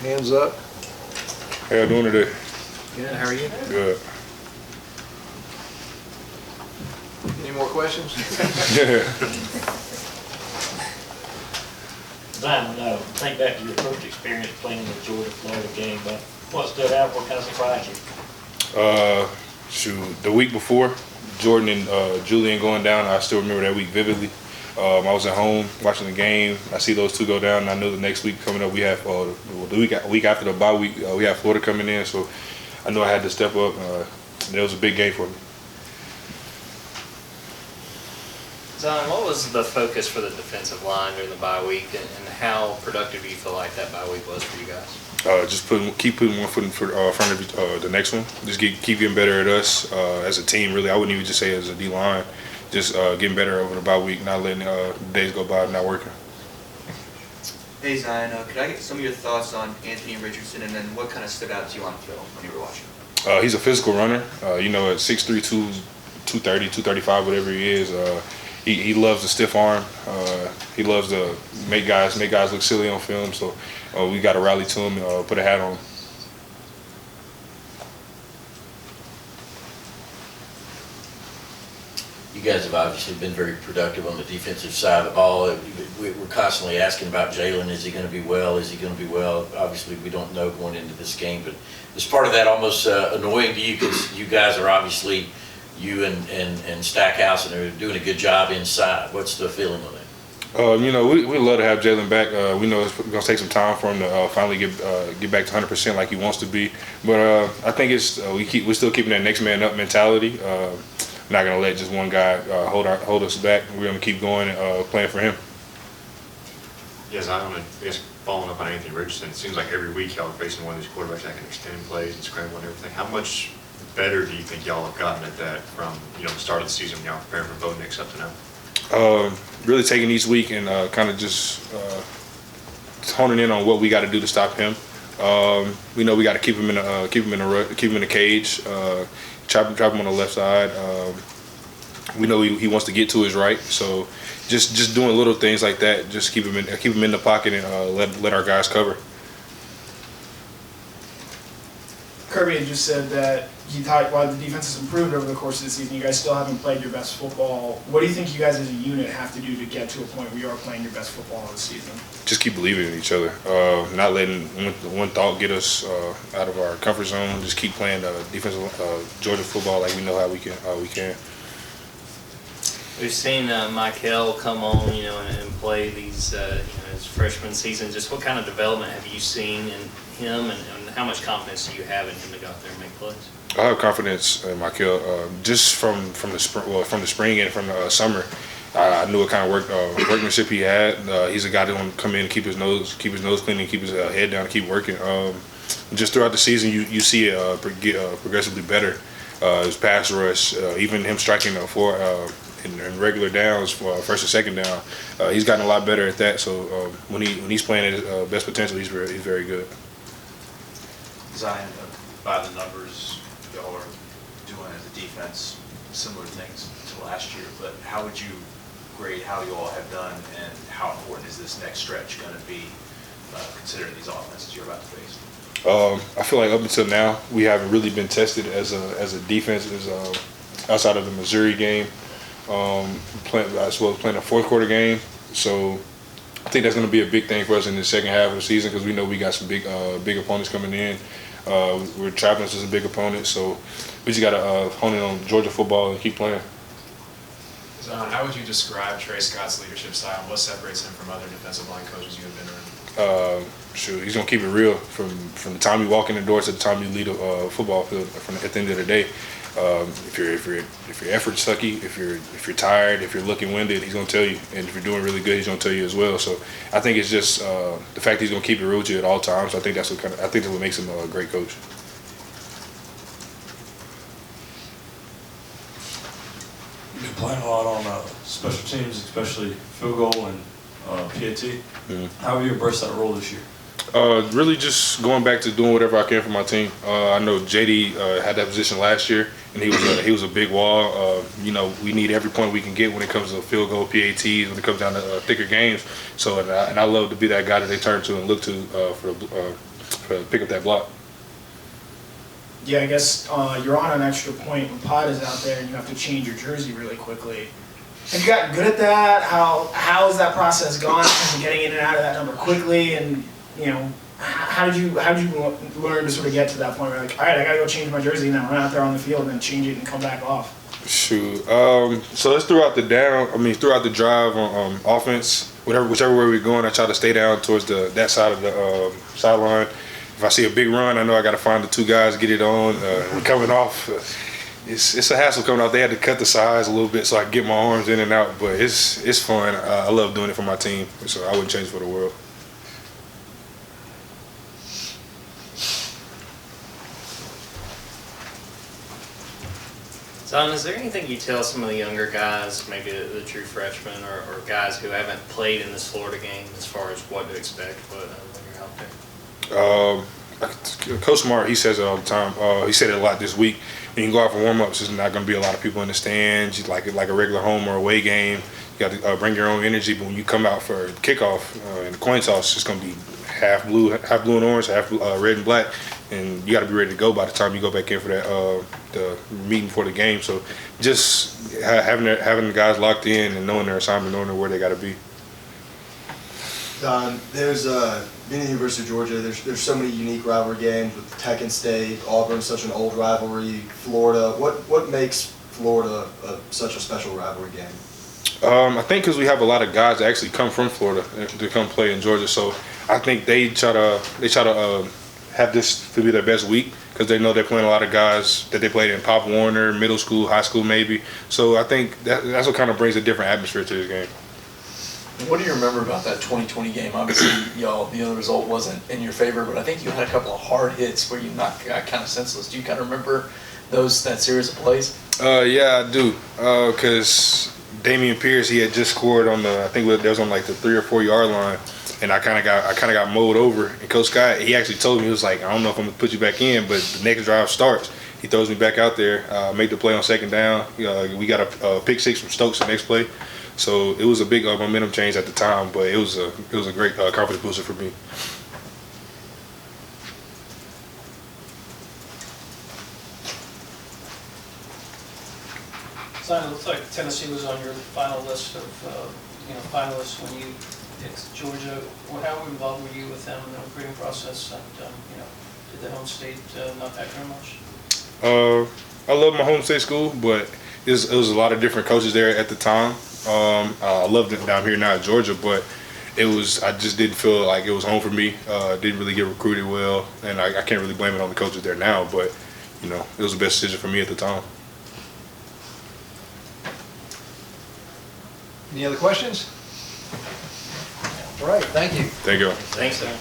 Hands up. How you doing today? Good. How are you? Good. Any more questions? Yeah. Zion, think back to your first experience playing in the Georgia-Florida game, but what stood out? What kind of surprised you? Shoot, the week before, Jordan and Julian going down, I still remember that week vividly. I was at home watching the game. I see those two go down, and I know the next week coming up, we have the week after the bye week, we have Florida coming in. So I know I had to step up. It was a big game for me. Zion, what was the focus for the defensive line during the bye week, and how productive do you feel like that bye week was for you guys? Just keep putting one foot in front of the next one. Just keep getting better at us as a team. Really, I wouldn't even just say as a D line. Just getting better over the bye week, not letting days go by, not working. Hey Zion, could I get some of your thoughts on Anthony Richardson, and then what kind of stood out to you on film when you were watching? He's a physical runner. At 6'3", 230, 235, whatever he is. He loves the stiff arm. He loves to make guys look silly on film. So we got to rally to him, put a hat on him. You guys have obviously been very productive on the defensive side of the ball. We're constantly asking about Jalen. Is he going to be well? Is he going to be well? Obviously, we don't know going into this game, but is part of that almost annoying to you, because you guys are obviously, you and Stackhouse, and are doing a good job inside. What's the feeling on that? We'd love to have Jalen back. We know it's going to take some time for him to finally get back to 100% like he wants to be. But I think it's we're still keeping that next man up mentality. Not going to let just one guy hold us back. We're going to keep going and playing for him. Yes, I guess following up on Anthony Richardson, it seems like every week y'all are facing one of these quarterbacks that can extend plays and scramble and everything. How much better do you think y'all have gotten at that from the start of the season when y'all preparing for Bo Nix up to now? Really taking each week and kind of just honing in on what we got to do to stop him. We know we got to keep him in the cage, trap him on the left side. We know he wants to get to his right, so just doing little things like that, just keep him in the pocket and let our guys cover. Kirby had just said that he thought while the defense has improved over the course of the season, you guys still haven't played your best football. What do you think you guys as a unit have to do to get to a point where you are playing your best football this season? Just keep believing in each other. Not letting one thought get us out of our comfort zone. Just keep playing defensive Georgia football like we know how we can. We've seen Michael come on, and play these, his freshman season. Just what kind of development have you seen in him, and how much confidence do you have in him to go out there and make plays? I have confidence in Michael. Just from the spring and from the summer, I knew what kind of workmanship he had. He's a guy that want to come in and keep his nose clean and keep his head down and keep working. Just throughout the season, you see it get progressively better. His pass rush, even him striking in regular downs for first and second down, he's gotten a lot better at that. So when he's playing at his best potential, he's very good. Zion, by the numbers, y'all are doing as a defense similar things to last year, but how would you grade how you all have done, and how important is this next stretch going to be considering these offenses you're about to face? I feel like up until now, we haven't really been tested as a defense outside of the Missouri game, as well as playing a fourth quarter game. So I think that's going to be a big thing for us in the second half of the season, because we know we got some big opponents coming in. We're traveling to some big opponents, so we just got to hone in on Georgia football and keep playing. How would you describe Trey Scott's leadership style, and what separates him from other defensive line coaches you have been around? He's gonna keep it real from the time you walk in the door to the time you leave a football field. At the end of the day, if your effort's sucky, if you're tired, if you're looking winded, he's gonna tell you. And if you're doing really good, he's gonna tell you as well. So I think it's just the fact that he's gonna keep it real with you at all times. I think that's what makes him a great coach. You've been playing a lot on special teams, especially field goal and PAT. Mm-hmm. How have you embraced that role this year? Really just going back to doing whatever I can for my team. I know JD had that position last year, and he was a big wall. We need every point we can get when it comes to field goal, PATs, when it comes down to thicker games. So, and I love to be that guy that they turn to and look to pick up that block. Yeah, I guess you're on an extra point when Pod is out there and you have to change your jersey really quickly. Have you gotten good at that? How has that process gone? Kind of getting in and out of that number quickly, and how did you learn to sort of get to that point where you're like, all right, I gotta go change my jersey now, run out there on the field and then change it and come back off? Shoot. So it's throughout the drive on offense. Whichever way we're going, I try to stay down towards that side of the sideline. If I see a big run, I know I got to find the two guys, get it on. We're coming off. It's a hassle coming out. They had to cut the sides a little bit so I can get my arms in and out, but it's fun. I love doing it for my team, so I wouldn't change it for the world. Zion, is there anything you tell some of the younger guys, maybe the true freshmen or guys who haven't played in this Florida game as far as what to expect when you're out there? Coach Smart, he says it all the time. He said it a lot this week. When you go out for warm-ups, there's not going to be a lot of people in the stands. Like a regular home or away game, you got to bring your own energy. But when you come out for kickoff and the coin toss, it's going to be half blue and orange, half red and black, and you got to be ready to go by the time you go back in for that the meeting for the game. So just having the guys locked in and knowing their assignment, knowing where they got to be. There's being at the University of Georgia, there's so many unique rivalry games with Tech and State, Auburn, such an old rivalry, Florida. What makes Florida such a special rivalry game? I think because we have a lot of guys that actually come from Florida to come play in Georgia, so I think they try to have this to be their best week because they know they're playing a lot of guys that they played in Pop Warner, middle school, high school maybe. So I think that's what kind of brings a different atmosphere to this game. What do you remember about that 2020 game? Obviously, the result wasn't in your favor, but I think you had a couple of hard hits where you got kind of senseless. Do you kind of remember that series of plays? Yeah, I do. Because Damian Pierce, he had just scored on I think that was on like the 3 or 4 yard line, and I kind of got mowed over. And Coach Scott, he actually told me, he was like, I don't know if I'm gonna put you back in, but the next drive starts. He throws me back out there, make the play on second down. We got a pick six from Stokes the next play. So it was a big momentum change at the time, but it was a great confidence booster for me. Zion, it looks like Tennessee was on your final list of finalists when you picked Georgia. How involved were you with them in the recruiting process? And did the home state not factor in much? I love my home state school, but it was a lot of different coaches there at the time. I loved it down here now at Georgia, but I just didn't feel like it was home for me. Didn't really get recruited well, and I can't really blame it on the coaches there now, but it was the best decision for me at the time. Any other questions? All right, thank you. Thank you. Thanks, Zion.